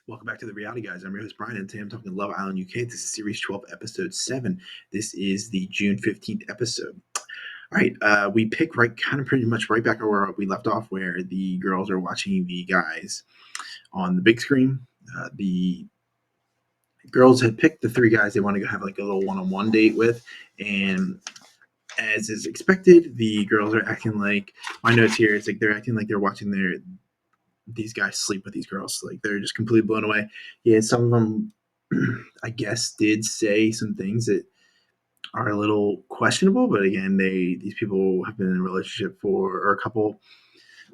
Welcome back to the Reality Guys. I'm your host, Brian, and today I'm talking Love Island UK. This is Series 12, Episode 7. This is the June 15th episode. All right, we pick kind of pretty much right back where we left off, where the girls are watching the guys on the big screen. The girls had picked the three guys they want to go have like a little one-on-one date with, and as is expected, the girls are acting like, my notes here is like they're acting like they're watching these guys sleep with these girls. Like they're just completely blown away. Yeah, some of them, I guess, did say some things that are a little questionable. But again, these people have been in a relationship or a couple,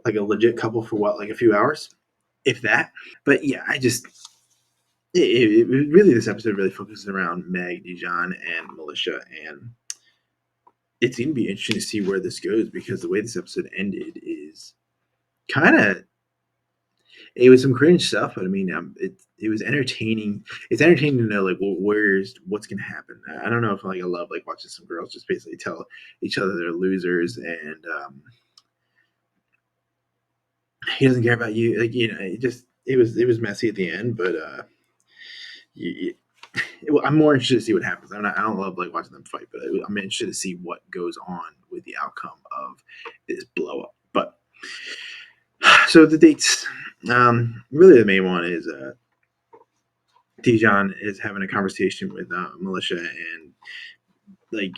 like a legit couple for what, like a few hours, if that. But yeah, really this episode really focuses around Meg, Dijon, and Malisha, and it's going to be interesting to see where this goes because the way this episode ended is kind of, it was some cringe stuff, but I mean, it was entertaining. It's entertaining to know like, well, what's gonna happen. I don't know if like I love like watching some girls just basically tell each other they're losers, and he doesn't care about you. Like it was messy at the end, but you, I'm more interested to see what happens. I don't love like watching them fight, but I'm interested to see what goes on with the outcome of this blow up. But so the dates, really the main one is Dijon is having a conversation with Malisha, and like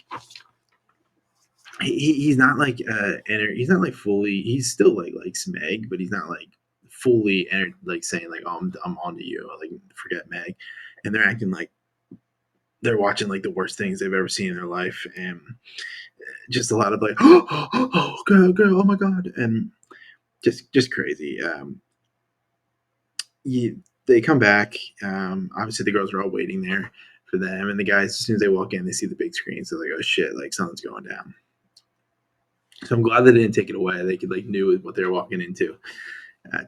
he's not like he's not like fully, he's still like likes Meg, but he's not like fully like saying like, oh, I'm onto you, like forget Meg. And they're acting like they're watching like the worst things they've ever seen in their life, and just a lot of like oh girl, oh my god, and just crazy. They come back. Obviously, the girls are all waiting there for them, and the guys, as soon as they walk in, they see the big screen, so they're like, "Oh shit! Like something's going down." So I'm glad they didn't take it away. They could like knew what they were walking into.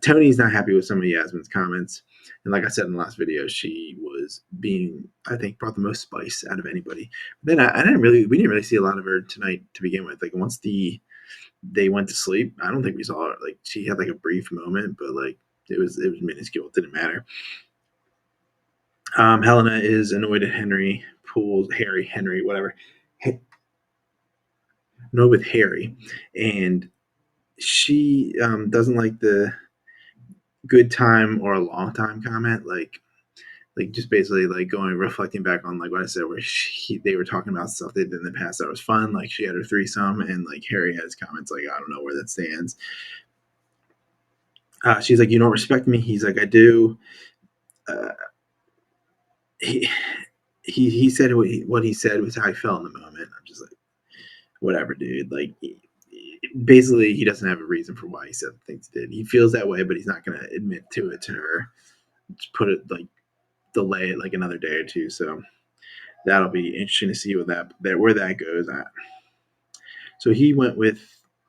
Tony's not happy with some of Yasmin's comments, and like I said in the last video, she was being, I think, brought the most spice out of anybody. But then we didn't really see a lot of her tonight to begin with. Like once they went to sleep, I don't think we saw her. Like she had like a brief moment, but like it was minuscule. It didn't matter. Helena is annoyed at Henry, whatever. Annoyed with Harry, and she doesn't like the good time or a long time comment. Like just basically like going reflecting back on like what I said, where they were talking about stuff they did in the past that was fun. Like she had her threesome, and like Harry has comments like, I don't know where that stands. She's like, you don't respect me. He's like, I do. Uh, he he said what he said was how I felt in the moment. I'm just like, whatever, dude. Like, basically, he doesn't have a reason for why he said the things he did. He feels that way, but he's not going to admit to it to her. Just put it like delay it like another day or two. So that'll be interesting to see where that goes at. So he went with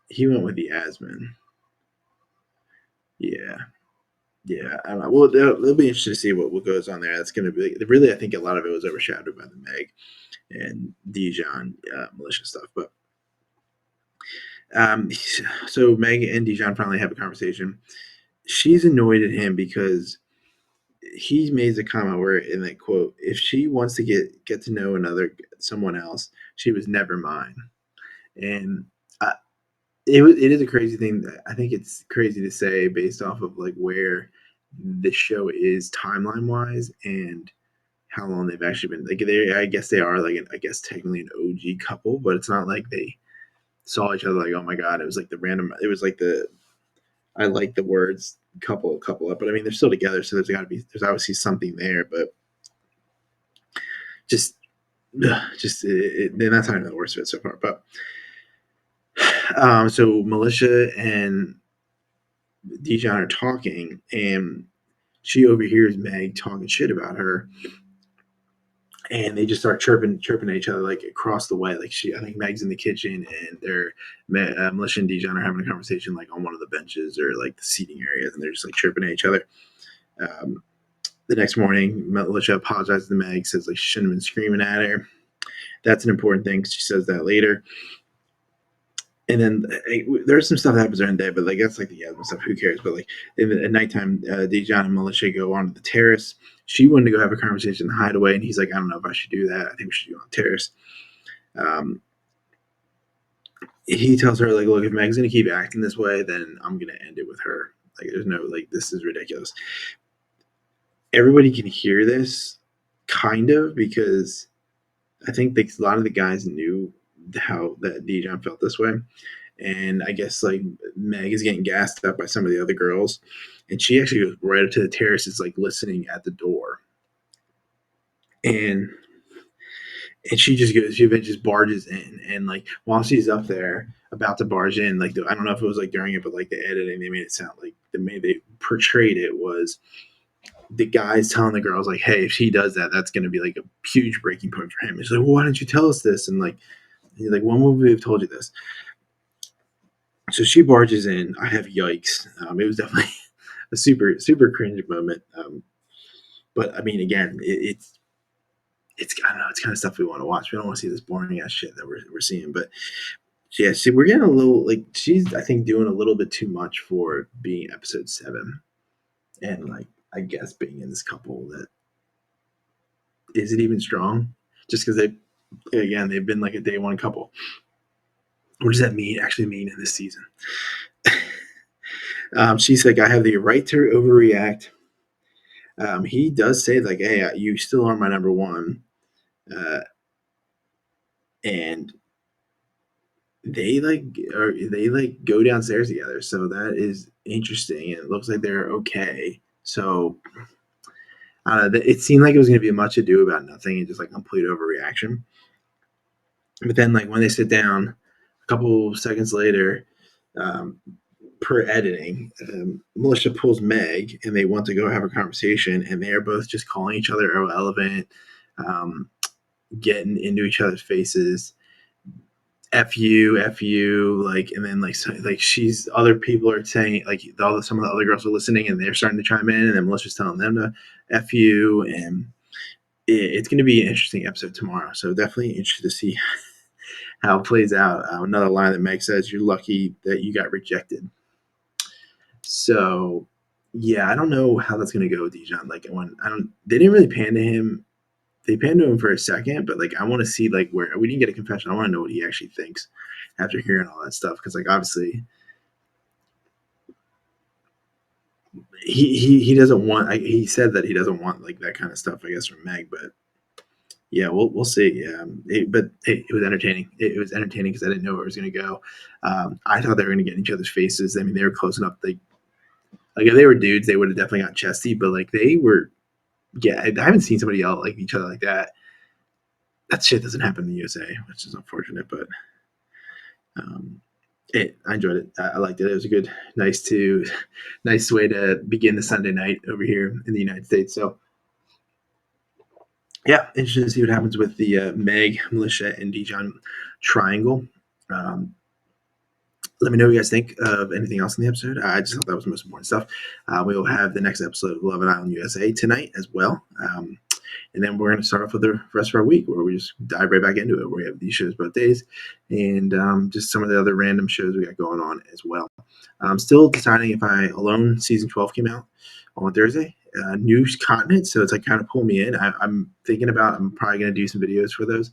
the Asman. Yeah. Yeah, I don't know. Well, it'll be interesting to see what goes on there. That's going to be really. I think a lot of it was overshadowed by the Meg and Dijon militia stuff. But um, so Meg and Dijon finally have a conversation. She's annoyed at him because he made a comment where in that quote, if she wants to get to know someone else, she was never mine. And it is a crazy thing. That I think it's crazy to say based off of like where the show is timeline wise and how long they've actually been. Like I guess they are like I guess technically an OG couple, but it's not like they saw each other like, oh my god, it was like the random. It was like the, I like the words couple up, but I mean they're still together, so there's obviously something there, but just and that's not even the worst of it so far. But so Militia and Dijon are talking, and she overhears Meg talking shit about her, and they just start chirping at each other like across the way. Like I think Meg's in the kitchen, and Militia and Dijon are having a conversation like on one of the benches or like the seating areas, and they're just like chirping at each other. Um, the next morning, Militia apologizes to Meg, says like she shouldn't have been screaming at her. That's an important thing. She says that later. And then there's some stuff that happens during the day, but like that's like the Yasmin stuff. Who cares? But like at nighttime, Dijon and Militia go onto the terrace. She wanted to go have a conversation in the hideaway, and he's like, I don't know if I should do that. I think we should go on the terrace. Um, he tells her like, look, if Meg's gonna keep acting this way, then I'm gonna end it with her. Like, there's no like, this is ridiculous. Everybody can hear this, kind of, because I think a lot of the guys knew how that Dijon felt this way. And I guess like Meg is getting gassed up by some of the other girls, and she actually goes right up to the terrace, is like listening at the door, and she just goes, she just barges in, and like while she's up there about to barge in, like I don't know if it was like during it, but like the editing, they made it sound like the way they portrayed it was the guys telling the girls like, hey, if she does that, that's going to be like a huge breaking point for him. He's like, well, why didn't you tell us this? And like, he's like, when would we have told you this? So she barges in. I have yikes. It was definitely a super cringe moment. But I mean, again, it's I don't know, it's kind of stuff we want to watch. We don't want to see this boring ass shit that we're seeing. But yeah, see, we're getting a little like she's I think doing a little bit too much for being episode 7, and like I guess being in this couple that isn't even strong, just because they've been like a day one couple. What does that actually mean in this season? She's like, I have the right to overreact. He does say like, "Hey, you still are my number one," uh, and they like go downstairs together. So that is interesting. And it looks like they're okay. So it seemed like it was going to be much ado about nothing and just like complete overreaction. But then like when they sit down, a couple seconds later, um, per editing, Militia pulls Meg, and they want to go have a conversation, and they are both just calling each other irrelevant, um, getting into each other's faces. F you, like, and then like, so, like she's other people are saying like some of the other girls are listening, and they're starting to chime in, and then Melissa's telling them to F you, and it's going to be an interesting episode tomorrow. So definitely interested to see how it plays out. Another line that Meg says, "You're lucky that you got rejected." So yeah, I don't know how that's going to go with Dijon. Like when they didn't really pan to him. They panned to him for a second, but like I want to see like where we didn't get a confession. I want to know what he actually thinks after hearing all that stuff, because like obviously he doesn't want. He said that he doesn't want like that kind of stuff, I guess, from Meg. But yeah, we'll see. But it was entertaining. It was entertaining because I didn't know where it was going to go. I thought they were going to get in each other's faces. I mean, they were close enough. Like if they were dudes, they would have definitely got chesty. But like they were, yeah, I haven't seen somebody yell like each other like that. That shit doesn't happen in the USA, which is unfortunate. But um, I enjoyed it. I liked it. It was a good, nice way to begin the Sunday night over here in the United States. So yeah, interesting to see what happens with the Meg, Militia, and Dijon triangle. Um, Let me know what you guys think of anything else in the episode. I just thought that was the most important stuff. We will have the next episode of Love Island USA tonight as well. And then we're going to start off with the rest of our week where we just dive right back into it, where we have these shows both days and just some of the other random shows we got going on as well. I'm still deciding if Alone season 12 came out on Thursday. New continent, so it's like kind of pull me in. I'm thinking about. I'm probably gonna do some videos for those.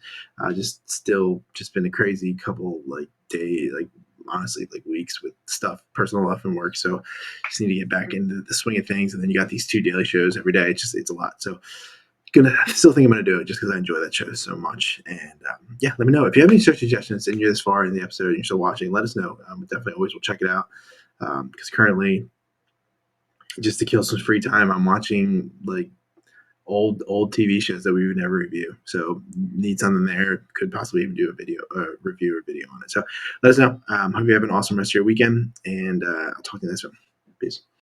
Just been a crazy couple like like honestly like weeks with stuff, personal life and work. So just need to get back into the swing of things. And then you got these 2 daily shows every day. It's a lot. So still think I'm gonna do it just because I enjoy that show so much. And yeah, let me know if you have any show suggestions and you're this far in the episode and you're still watching. Let us know. Definitely always will check it out because currently, just to kill some free time, I'm watching like old TV shows that we would never review. So need something there. Could possibly even do a review or video on it. So let us know. Hope you have an awesome rest of your weekend, and I'll talk to you next time. Peace.